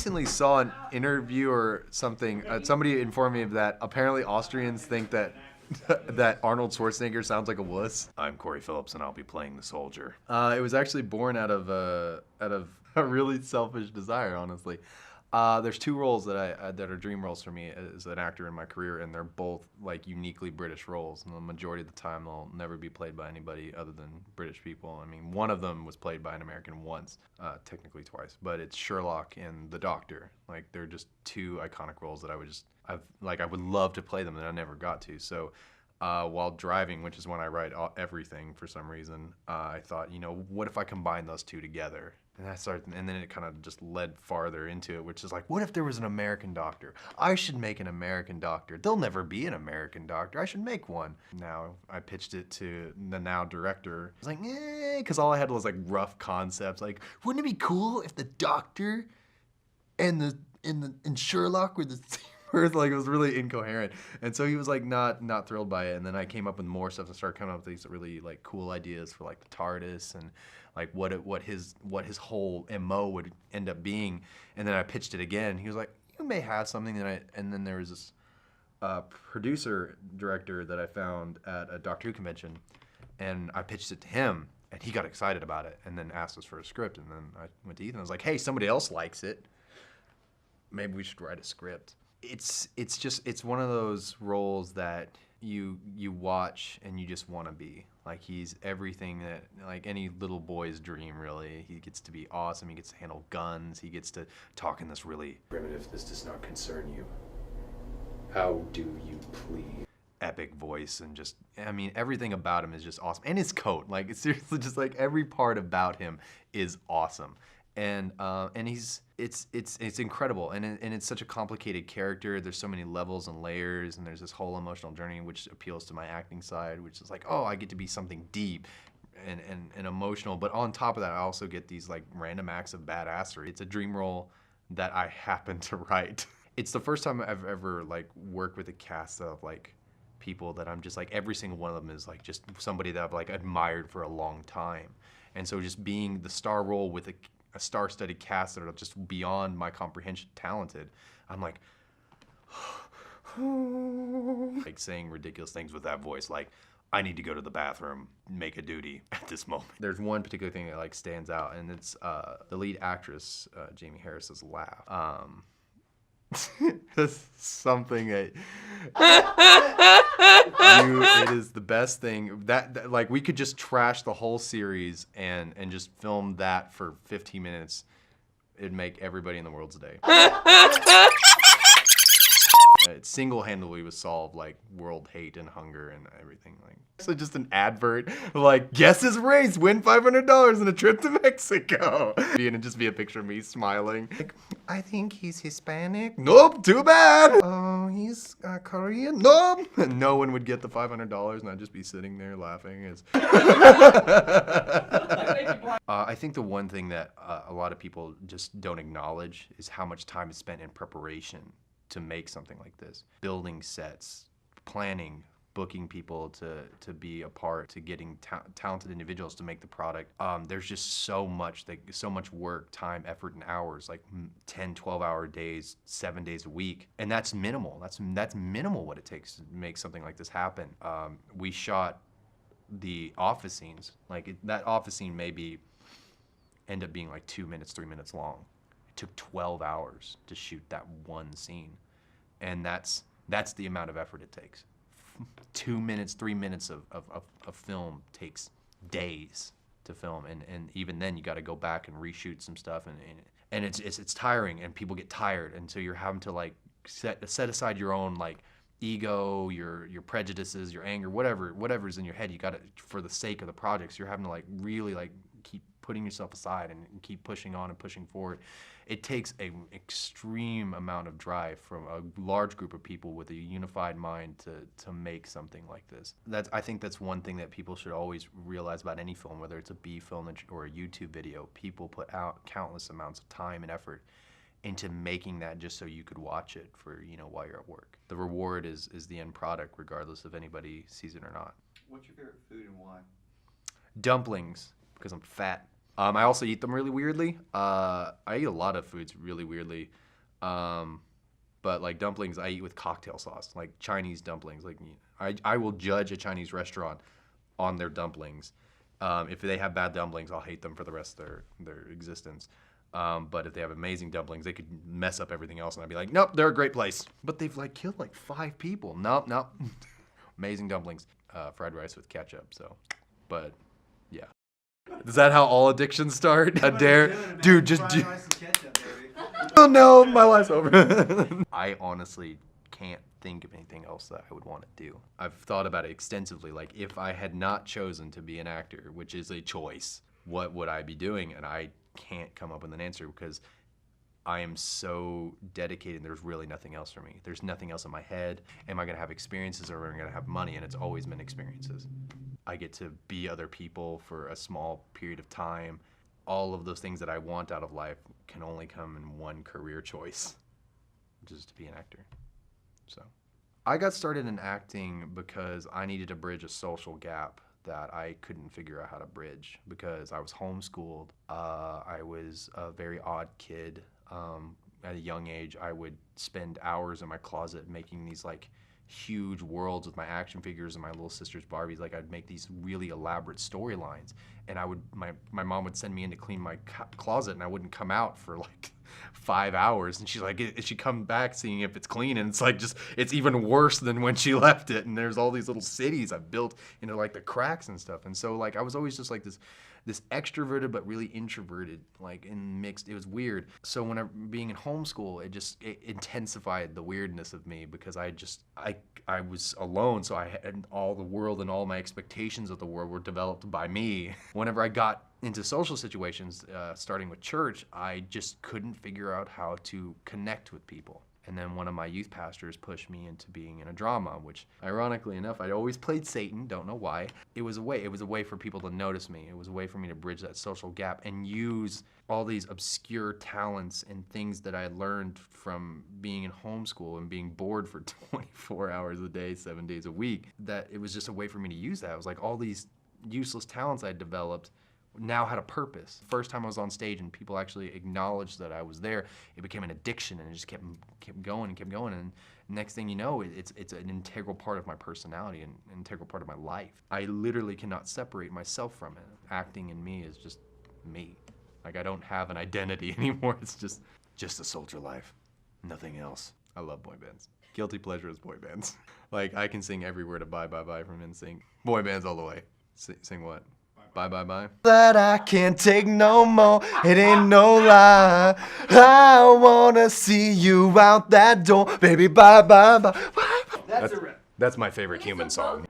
recently saw an interview or something. Somebody informed me of that. Apparently, Austrians think that that Arnold Schwarzenegger sounds like a wuss. I'm Cory Phillips, and I'll be playing the soldier. It was actually born out of a really selfish desire, honestly. There's two roles that are dream roles for me as an actor in my career, and they're both like uniquely British roles. And the majority of the time, they'll never be played by anybody other than British people. I mean, one of them was played by an American once, technically twice, but it's Sherlock and the Doctor. Like, they're just two iconic roles that I would love to play them, and I never got to. So. While driving, which is when I write everything for some reason, I thought, what if I combine those two together? And then it kind of just led farther into it, which is like, what if there was an American Doctor? I should make an American Doctor. There'll never be an American Doctor. I should make one. Now, I pitched it to the now director. I was like, because all I had was like rough concepts. Like, wouldn't it be cool if the Doctor and Sherlock were the like, it was really incoherent, and so he was like not thrilled by it. And then I came up with more stuff and started coming up with these really like cool ideas for like the TARDIS and like what his whole MO would end up being. And then I pitched it again. He was like, you may have something. And then there was this producer director that I found at a Doctor Who convention, and I pitched it to him, and he got excited about it, and then asked us for a script. And then I went to Ethan. I was like, hey, somebody else likes it. Maybe we should write a script. It's one of those roles that you watch and you just want to be. Like, he's everything that, like, any little boy's dream, really. He gets to be awesome. He gets to handle guns. He gets to talk in this really primitive, this does not concern you. How do you please? Epic voice, and just, I mean, everything about him is just awesome. And his coat, like, it's seriously just like every part about him is awesome. And it's incredible, and it's such a complicated character. There's so many levels and layers, and there's this whole emotional journey which appeals to my acting side, which is like, oh, I get to be something deep and emotional. But on top of that, I also get these like random acts of badassery. It's a dream role that I happen to write. It's the first time I've ever like worked with a cast of like people that I'm just like, every single one of them is like just somebody that I've like admired for a long time. And so just being the star role with a star-studded cast that are just beyond my comprehension talented, I'm like, like saying ridiculous things with that voice, like, I need to go to the bathroom, make a duty at this moment. There's one particular thing that like stands out, and it's the lead actress, Jamie Harris's laugh. That's something that it is the best thing that like, we could just trash the whole series and just film that for 15 minutes. It'd make everybody in the world's day. It single-handedly would solve like world hate and hunger and everything. Like, so just an advert like, guess his race, win $500 and a trip to Mexico. And it'd just be a picture of me smiling. Like, I think he's Hispanic. Nope, too bad. Oh, he's Korean. Nope. And no one would get the $500, and I'd just be sitting there laughing. I think the one thing that a lot of people just don't acknowledge is how much time is spent in preparation to make something like this. Building sets, planning, booking people to be a part, to getting talented individuals to make the product. There's just so much work, time, effort, and hours, like 10, 12-hour days, 7 days a week. And that's minimal. That's minimal what it takes to make something like this happen. We shot the office scenes. Like, that office scene end up being like 2 minutes, 3 minutes long. It took 12 hours to shoot that one scene. And that's the amount of effort it takes. 2 minutes, 3 minutes of film takes days to film, and even then you got to go back and reshoot some stuff, and it's tiring, and people get tired, and so you're having to like set aside your own like ego, your prejudices, your anger, whatever's in your head. You got to, for the sake of the projects, you're having to like really like keep putting yourself aside and keep pushing on and pushing forward. It takes an extreme amount of drive from a large group of people with a unified mind to make something like this. I think that's one thing that people should always realize about any film, whether it's a B film or a YouTube video. People put out countless amounts of time and effort into making that just so you could watch it for, while you're at work. The reward is the end product, regardless if anybody sees it or not. What's your favorite food and why? Dumplings, because I'm fat. I also eat them really weirdly. I eat a lot of foods really weirdly. But like dumplings, I eat with cocktail sauce, like Chinese dumplings. Like I will judge a Chinese restaurant on their dumplings. If they have bad dumplings, I'll hate them for the rest of their existence. But if they have amazing dumplings, they could mess up everything else, and I'd be like, nope, they're a great place. But they've like killed like 5 people. Nope. Amazing dumplings, fried rice with ketchup. So, but yeah. Is that how all addictions start? A dare, dude, just do. Oh no, my life's over. I honestly can't think of anything else that I would want to do. I've thought about it extensively. Like, if I had not chosen to be an actor, which is a choice, what would I be doing? And I can't come up with an answer because I am so dedicated. There's really nothing else for me. There's nothing else in my head. Am I going to have experiences or am I going to have money? And it's always been experiences. I get to be other people for a small period of time. All of those things that I want out of life can only come in one career choice, which is to be an actor. So I got started in acting because I needed to bridge a social gap that I couldn't figure out how to bridge because I was homeschooled. I was a very odd kid. At a young age, I would spend hours in my closet making these like huge worlds with my action figures and my little sister's Barbies. Like, I'd make these really elaborate storylines, and my mom would send me in to clean my closet, and I wouldn't come out for like 5 hours, and she's like, she come back seeing if it's clean, and it's like it's even worse than when she left it, and there's all these little cities I've built into like the cracks and stuff. And so like I was always just like this extroverted but really introverted, like, and mixed. It was weird. So when I'm being in homeschool, it intensified the weirdness of me because I was alone, so I had all the world and all my expectations of the world were developed by me. Whenever I got into social situations, starting with church, I just couldn't figure out how to connect with people. And then one of my youth pastors pushed me into being in a drama, which ironically enough, I'd always played Satan, don't know why. It was a way for people to notice me. It was a way for me to bridge that social gap and use all these obscure talents and things that I learned from being in homeschool and being bored for 24 hours a day, 7 days a week, that it was just a way for me to use that. It was like all these useless talents I developed now had a purpose. First time I was on stage and people actually acknowledged that I was there, it became an addiction, and it just kept going and kept going. And next thing you know, it's an integral part of my personality and an integral part of my life. I literally cannot separate myself from it. Acting in me is just me. Like, I don't have an identity anymore. It's just a soldier life, nothing else. I love boy bands. Guilty pleasure is boy bands. Like, I can sing every word of Bye Bye Bye from NSYNC. Boy bands all the way. Sing what? Bye bye bye. That I can't take no more, it ain't no lie. I wanna see you out that door, baby. Bye bye bye. That's my favorite human song.